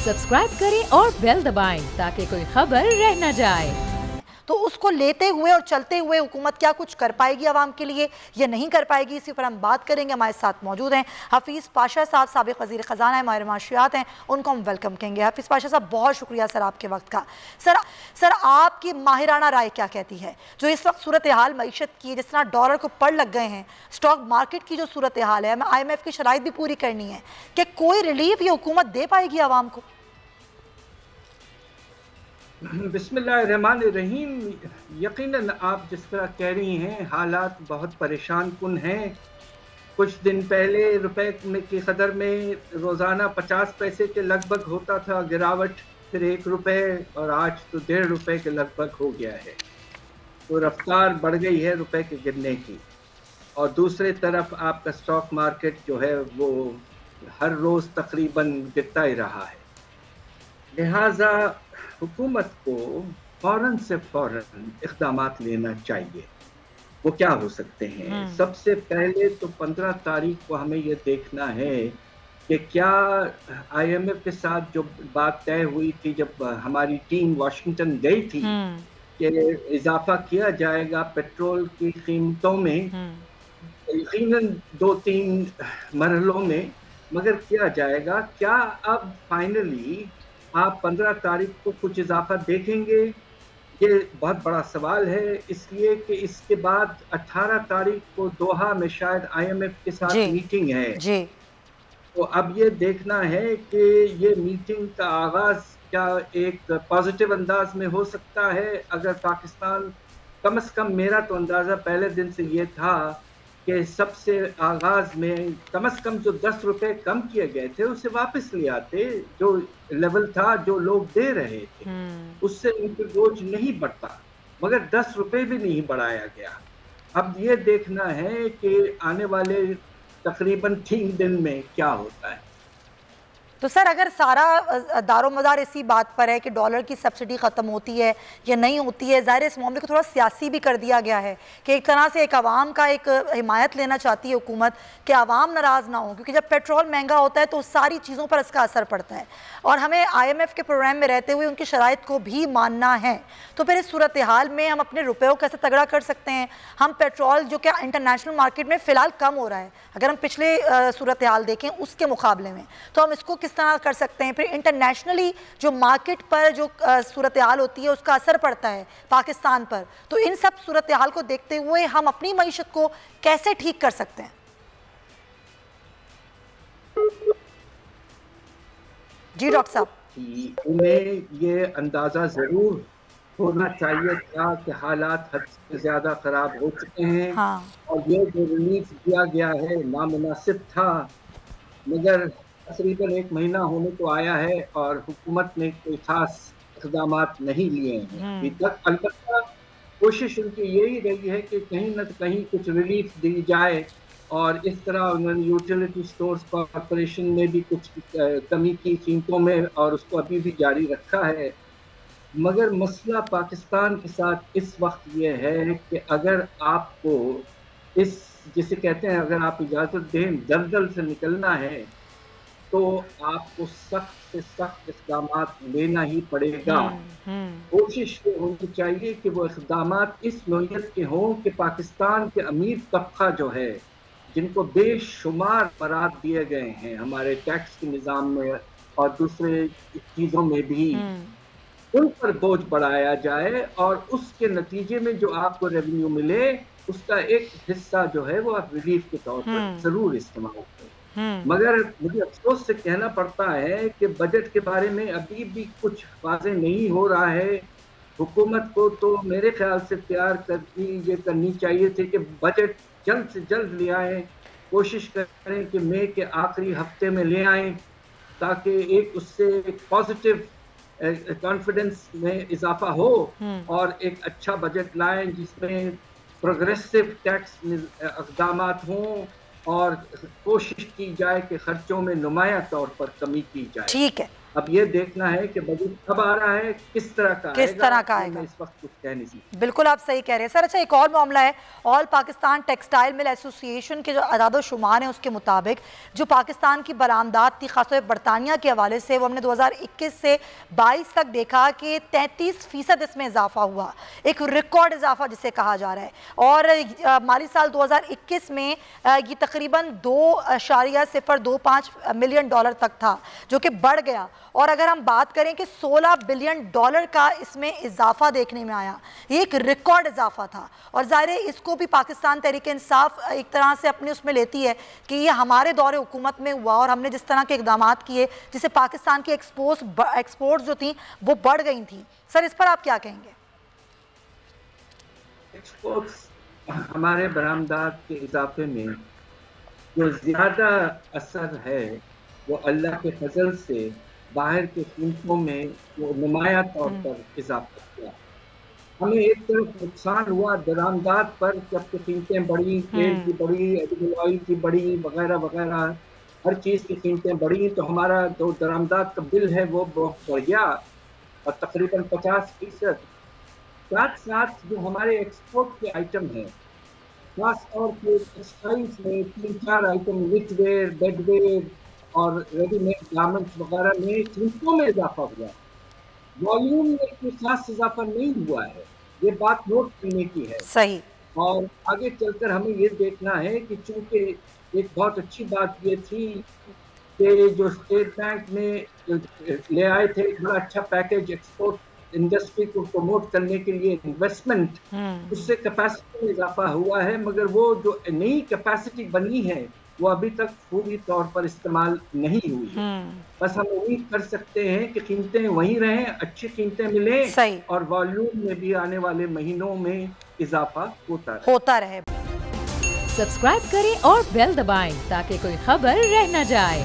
Subscribe करें और bell दबाएं ताकि कोई खबर रह न जाए। तो उसको लेते हुए और चलते हुए हुकूमत क्या कुछ कर पाएगी आवाम के लिए या नहीं कर पाएगी, इसी पर हम बात करेंगे। हमारे साथ मौजूद हैं हफीज़ पाशा साहब, साबिक़ वज़ीर ख़ज़ाना है, माहिर माशियात हैं, उनको हम वेलकम कहेंगे। हफीज़ पाशा साहब, बहुत शुक्रिया सर आपके वक्त का। सर आपकी माहिराना राय क्या कहती है जो इस वक्त सूरत हाल मईशत की, जिस तरह डॉलर को पड़ लग गए हैं, स्टॉक मार्केट की जो सूरत हाल है, हमें IMF की शराइत भी पूरी करनी है, कि कोई रिलीफ ये हुकूमत दे पाएगी आवाम को? बिस्मिल्लाहिर्रहमानिर्रहीम। यकीनन आप जिस तरह कह रही हैं हालात बहुत परेशान कुन हैं। कुछ दिन पहले रुपए की कदर में रोज़ाना 50 पैसे के लगभग होता था गिरावट, फिर 1 रुपए और आज तो 1.5 रुपए के लगभग हो गया है। तो रफ्तार बढ़ गई है रुपए के गिरने की। और दूसरी तरफ आपका स्टॉक मार्केट जो है वो हर रोज़ तकरीबन गिरता ही रहा है। लिहाजा हुकूमत को फौरन से फौरन इक़दामात लेना चाहिए। वो क्या हो सकते हैं? सबसे पहले तो 15 तारीख को हमें ये देखना है कि क्या IMF के साथ जो बात तय हुई थी जब हमारी टीम वाशिंगटन गई थी कि इजाफा किया जाएगा पेट्रोल की कीमतों में, यकीनन 2-3 मरहलों में, मगर किया जाएगा। क्या अब फाइनली आप 15 तारीख को कुछ इजाफा देखेंगे? ये बहुत बड़ा सवाल है, इसलिए कि इसके बाद 18 तारीख को दोहा में शायद IMF के साथ मीटिंग है जी। तो अब ये देखना है कि ये मीटिंग का आगाज क्या एक पॉजिटिव अंदाज में हो सकता है। अगर पाकिस्तान, कम से कम मेरा तो अंदाज़ा पहले दिन से ये था कि सबसे आगाज में कम से कम जो 10 रुपए कम किए गए थे उसे वापस ले आते, जो लेवल था जो लोग दे रहे थे उससे उनके बोझ नहीं बढ़ता, मगर 10 रुपए भी नहीं बढ़ाया गया। अब ये देखना है कि आने वाले तकरीबन 3 दिन में क्या होता है। तो सर अगर सारा दारोमदार इसी बात पर है कि डॉलर की सब्सिडी ख़त्म होती है या नहीं होती है, ज़ाहिर इस मामले को थोड़ा सियासी भी कर दिया गया है कि एक तरह से एक आवाम का एक हिमायत लेना चाहती है हुकूमत कि आवाम नाराज़ ना हो, क्योंकि जब पेट्रोल महंगा होता है तो सारी चीज़ों पर इसका असर पड़ता है और हमें IMF के प्रोग्राम में रहते हुए उनकी शराइत को भी मानना है। तो फिर इस सूरत हाल में हम अपने रुपये को कैसे तगड़ा कर सकते हैं? हम पेट्रोल जो कि इंटरनेशनल मार्केट में फ़िलहाल कम हो रहा है, अगर हम पिछले सूरत हाल देखें उसके मुकाबले में, तो हम इसको किस तरह कर सकते हैं? फिर इंटरनेशनली जो मार्केट पर जो सूरत हाल होती है उसका असर पड़ता है पाकिस्तान पर, तो इन सब सूरत हाल को देखते हुए हम अपनी मईशत को कैसे ठीक कर सकते हैं? जी डॉक्टर साहब, उन्हें ये अंदाजा जरूर होना चाहिए था कि हालात हद से ज्यादा खराब हो चुके हैं। और ये जो रिलीफ दिया गया है नामुनासिब था, मगर तकरीबन 1 महीना होने को आया है और हुकूमत ने कोई खास इक़दामात नहीं लिए हैं अभी तक। अलबत्ता कोशिश उनकी यही रही है कि कहीं न कहीं कुछ रिलीफ दी जाए और इस तरह उन्होंने यूटिलिटी स्टोर्स कॉर्पोरेशन में भी कुछ कमी की कीमतों में और उसको अभी भी जारी रखा है। मगर मसला पाकिस्तान के साथ इस वक्त ये है कि अगर आपको इस, जिसे कहते हैं, अगर आप इजाज़त दें दलदल से निकलना है तो आपको सख्त से सख्त इक़दामात लेना ही पड़ेगा। कोशिश ये होनी चाहिए कि वो इक़दामात इस नौइयत के हों कि पाकिस्तान के अमीर तबका जो है, जिनको बेशुमार बरात दिए गए हैं हमारे टैक्स के निज़ाम में और दूसरे चीज़ों में भी, उन पर बोझ बढ़ाया जाए और उसके नतीजे में जो आपको रेवेन्यू मिले उसका एक हिस्सा जो है वो आप रिलीफ के तौर पर ज़रूर इस्तेमाल करें। मगर मुझे अफसोस से कहना पड़ता है कि बजट के बारे में अभी भी कुछ वाज़ेह नहीं हो रहा है। हुकूमत को तो मेरे ख्याल से तैयार ये करनी चाहिए थी कि बजट जल्द से जल्द ले आएँ, कोशिश करें कि मई के आखिरी हफ्ते में ले आएँ ताकि एक उससे पॉजिटिव कॉन्फिडेंस में इजाफा हो और एक अच्छा बजट लाएं जिसमें प्रोग्रेसिव टैक्स इक़दामात हों और कोशिश की जाए कि खर्चों में नुमाया तौर पर कमी की जाए। ठीक है। اب یہ دیکھنا ہے کہ بجٹ کب آ رہا ہے، کس طرح کا آئے گا، اس وقت کچھ کہہ نہیں سکتا۔ بالکل آپ صحیح کہہ رہے ہیں سر۔ اچھا ایک اور معاملہ ہے، آل پاکستان ٹیکسٹائل مل ایسوسی ایشن کے جو اعداد و شمار ہیں اس کے مطابق جو پاکستان کی برآمدات تھی خاص طور پہ برطانیہ کے حوالے سے، وہ ہم نے 2021 سے 22 تک دیکھا کہ 33% اس میں اضافہ ہوا، ایک ریکارڈ اضافہ جسے کہا جا رہا ہے، اور مالی سال 2021 میں یہ تقریباً $2.05 ملین تک تھا جو کہ بڑھ گیا، اور اگر ہم بات کریں کہ $16 بلین کا اس میں اضافہ دیکھنے میں آیا، یہ ایک ریکارڈ اضافہ تھا، اور ظاہر ہے اس کو بھی پاکستان تحریک انصاف ایک طرح سے اپنے اس میں لیتی ہے کہ یہ ہمارے دور حکومت میں ہوا اور ہم نے جس طرح کے اقدامات کیے جس سے پاکستان کی ایکسپورٹس جو تھیں وہ بڑھ گئی تھیں۔ سر اس پر آپ کیا کہیں گے؟ ایکسپورٹس ہمارے برآمدات کے اضافے میں جو زیادہ اثر ہے وہ اللہ کے فضل سے باہر کے قیمتوں میں وہ نمایاں طور پر اضافہ کیا۔ ہمیں ایک طرف نقصان ہوا درآمدات پر، جب کہ قیمتیں بڑھی، تیل کی بڑھی، ایڈیبل آئل کی بڑھی، وغیرہ وغیرہ، ہر چیز کی قیمتیں بڑھی، تو ہمارا جو درآمدات کا بل ہے وہ بہت بڑھ گیا، اور تقریباً 50%۔ ساتھ ساتھ جو ہمارے ایکسپورٹ کے آئٹم ہیں، خاص طور پہ ٹیکسٹائلز میں 3-4 آئٹم، وٹ ویئر، بیڈ ویئر اور ریڈی میڈ گارمنٹس وغیرہ میں قیمتوں میں اضافہ ہوا، والیوم میں کوئی خاص اضافہ نہیں ہوا ہے۔ یہ بات نوٹ کرنے کی ہے۔ صحیح۔ اور آگے چل کر ہمیں یہ دیکھنا ہے کہ چونکہ ایک بہت اچھی بات یہ تھی کہ جو اسٹیٹ بینک میں لے آئے تھے ایک بڑا اچھا پیکیج ایکسپورٹ انڈسٹری کو پروموٹ کرنے کے لیے انویسٹمنٹ، اس سے کیپیسٹی میں اضافہ ہوا ہے، مگر وہ جو نئی کیپیسٹی بنی ہے وہ ابھی تک پوری طور پر استعمال نہیں ہوئی ہے۔ بس ہم امید کر سکتے ہیں کہ قیمتیں وہیں رہیں، اچھی قیمتیں ملیں، اور والیوم میں بھی آنے والے مہینوں میں اضافہ ہوتا رہے۔ سبسکرائب کریں اور بیل دبائیں تاکہ کوئی خبر رہ نہ جائے۔